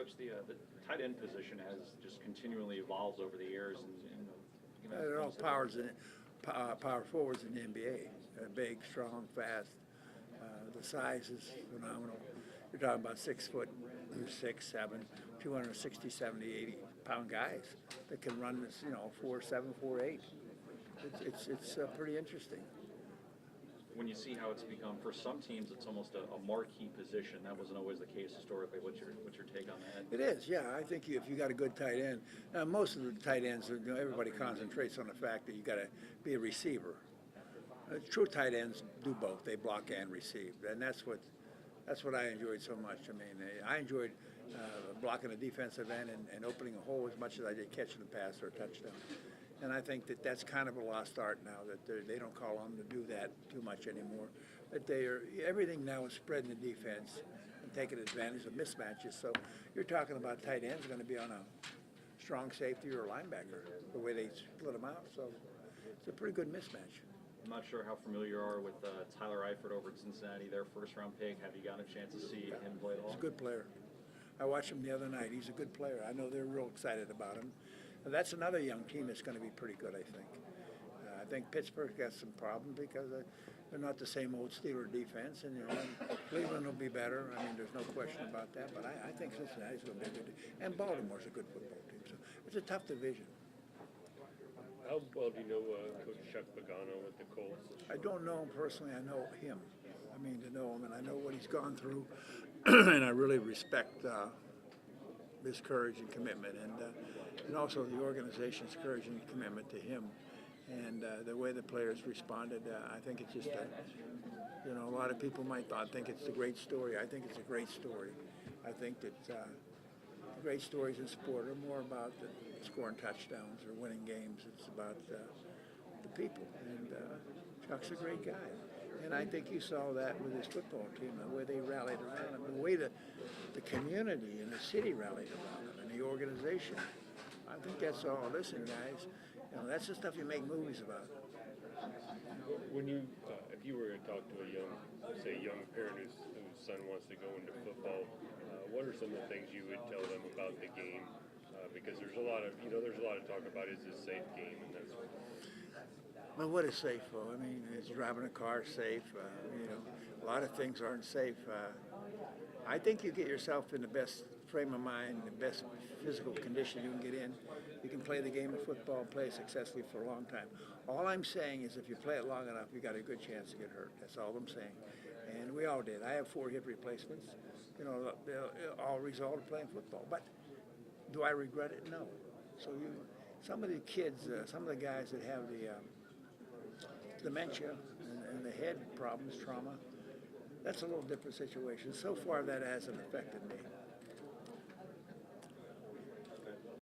Coach, the tight end position has just continually evolved over the years, and They're all power forwards in the NBA. They're big, strong, fast. The size is phenomenal. You're talking about 6 foot, 6, 7, 260, 70, 80 pound guys that can run this, 4'7", 4'8". It's pretty interesting. When you see how it's become, for some teams, it's almost a marquee position. That wasn't always the case historically. What's your take on that? It is, yeah. I think if you got a good tight end, most of the tight ends, everybody concentrates on the fact that you got to be a receiver. True tight ends do both. They block and receive, and that's what I enjoyed so much. I mean, I enjoyed blocking a defensive end and opening a hole as much as I did catching a pass or a touchdown. And I think that's kind of a lost art now, that they don't call on them to do that too much anymore. But everything now is spreading the defense and taking advantage of mismatches. So you're talking about tight ends going to be on a strong safety or a linebacker, the way they split them out. So it's a pretty good mismatch. I'm not sure how familiar you are with Tyler Eifert over at Cincinnati, their first-round pick. Have you gotten a chance to see him play at all? He's a good player. I watched him the other night. He's a good player. I know they're real excited about him. That's another young team that's going to be pretty good, I think. I think Pittsburgh got some problems because they're not the same old Steeler defense, and Cleveland will be better. I mean, there's no question about that. But I think Cincinnati's going to be a good team, and Baltimore's a good football team. So it's a tough division. How well do you know Coach Chuck Pagano with the Colts? I don't know him personally. I know him. I mean, to know him, and I know what he's gone through, and I really respect his courage and commitment, and also the organization's courage and commitment to him, and the way the players responded. I think it's just a lot of people might not think it's a great story. I think it's a great story. I think that great stories in sport are more about scoring touchdowns or winning games. It's about the people, and Chuck's a great guy. And I think you saw that with his football team, the way they rallied around him, the way the community and the city rallied around him, and the organization. I think that's all. Listen, guys, that's the stuff you make movies about. When you, if you were to talk to a young parent whose son wants to go into football, what are some of the things you would tell them about the game? Because there's a lot of talk about, is this a safe game, and that's. Well, what is safe for? I mean, is driving a car safe? A lot of things aren't safe. I think you get yourself in the best frame of mind, the best physical condition you can get in. You can play the game of football and play successfully for a long time. All I'm saying is if you play it long enough, you got a good chance to get hurt. That's all I'm saying. And we all did. I have 4 hip replacements. They all result of playing football. But do I regret it? No. So some of the kids, some of the guys that have the dementia and the head problems, trauma, that's a little different situation. So far, that hasn't affected me.